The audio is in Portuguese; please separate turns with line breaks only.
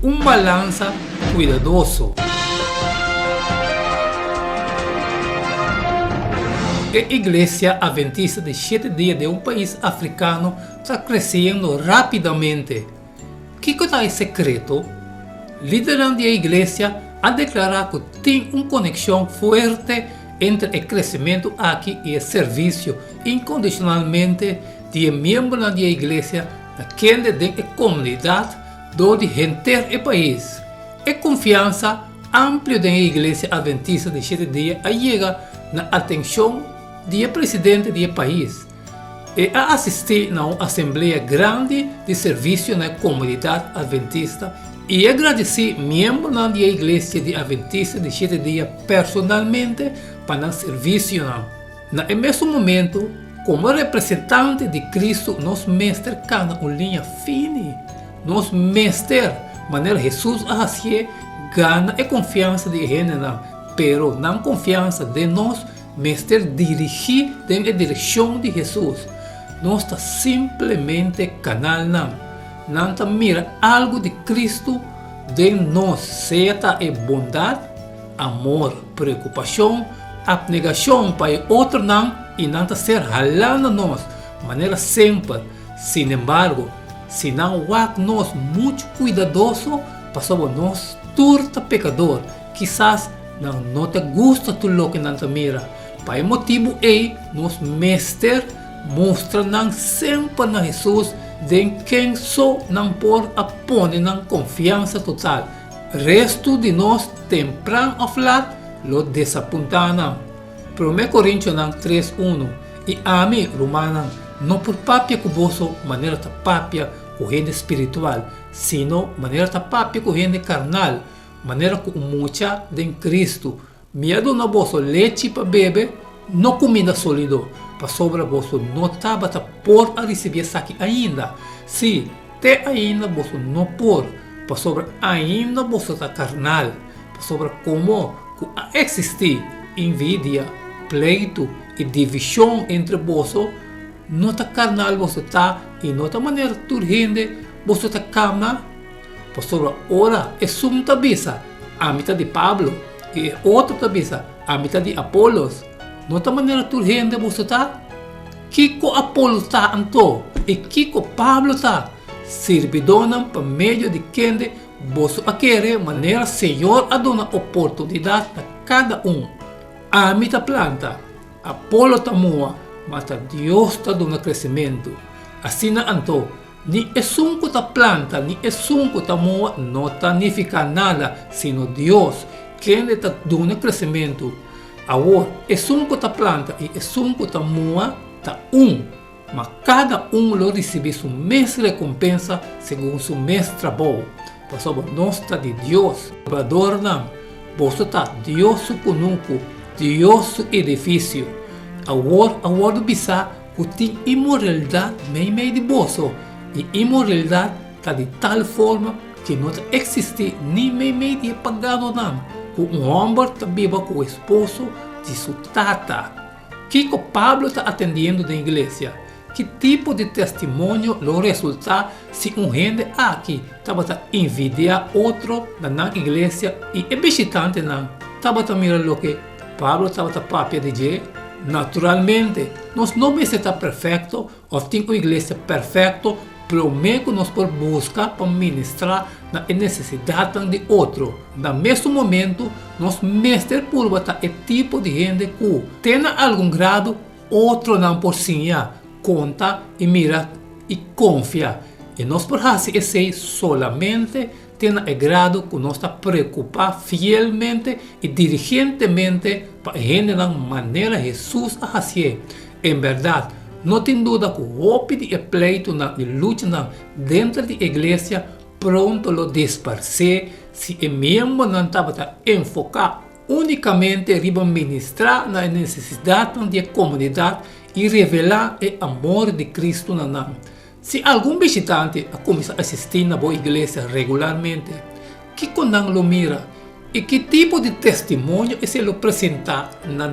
um balança cuidadoso. A Igreja Adventista de 7 Dias de um país africano está crescendo rapidamente. O que é o secreto? Liderança da Igreja a declarar que tem uma conexão forte entre o crescimento aqui e o serviço incondicionalmente de membros da Igreja naquela da comunidade onde renter o país. A confiança ampla da Igreja Adventista de 7 Dias chega na atenção do presidente do país e a assistir a uma assembleia grande de serviço na comunidade adventista e agradecer membros da Igreja Adventista de 7 Dias personalmente para o serviço. No mesmo momento, como representante de Cristo, nós mestre cana uma linha fina. Nós mestre, maneira Jesus assim, ganha a confiança de gente, pero não confiança de nós, mestre dirigir na direção de Jesus. Nós está simplesmente canal não está mira algo de Cristo de nós, seja a bondade, amor, preocupação, abnegação para outro não e não está ser ralando nós, maneira sempre. Sin embargo, se não nós muito cuidadoso, passamos nós turta pecador, quizás não te gusta tudo que não te mira. Para motivo nós mestre mostra sempre na Jesus de quem só não pode pôr na confiança total. Resto de nós temprano a falar, lo desapontamos. 1 Coríntios 3:1 e a mim, Romana, não por papia com vosso maneira de papia com gente espiritual, sino maneira de papia com gente carnal, maneira com muita de Cristo. Medo na vosso leite para beber, não comida sólido, para sobre vosso não estava por a receber saque ainda. Se te ainda vosso não por, para sobre ainda vosso está carnal, para sobre como existir inveja, pleito e divisão entre vosso, não está carnal vosso está e não está maneira turgente vosso está calma, para sobre ora é sum tabisa, a mitad de Pablo e outro tabisa, a mitad de Apolos. Não está maneira turgente você está? Kiko Apolo está anto e Kiko Pablo está. Servidonam para meio de quem você quer maneira Senhor a dona oportunidade a cada A mita planta, Apolo está moa, mas Deus está dando crescimento. Assim na anto, ni esunco ta planta, ni esunco ta moa, não está ni fica nada, sino Deus, quem está dando crescimento. Agora, esunco ta planta e esunco ta moa, ta mas cada lo recebe sua mesma recompensa segundo seu mesmo trabalho. Passou nós está de Deus, obrador não, você está Deus conosco, Deus edifício. Agora bisa que tem imoralidade meio de bolso e imoralidade está de tal forma que não existe nem meio de pagado não. Homem está vivo com o esposo de sua tata. Que Pablo está atendendo na igreja? Que tipo de testemunho lo resulta se gente aqui estava a envidiar outro na igreja e é visitante não estava a mirar o que Pablo estava a papia de naturalmente nós não está perfeito ou tem uma igreja perfeita. Prometo nós por buscar para ministrar na necessidade de outro. No mesmo momento, nós mestre por botar o tipo de gente que tem algum grado, outro não por sinha, conta e mira e confia. E nós por fazer esse solamente tem o grado que nós está preocupar fielmente e diligentemente para a gente da maneira Jesus a fazer. Em verdade, não tem dúvida que o golpe de pleito e luta dentro da igreja pronto lo dispersar se o membro não estava enfocar unicamente em ministrar na necessidade da comunidade e revelar o amor de Cristo. Se algum visitante começa a assistir na boa igreja regularmente, que quando lo mira e que tipo de testemunho ele apresenta na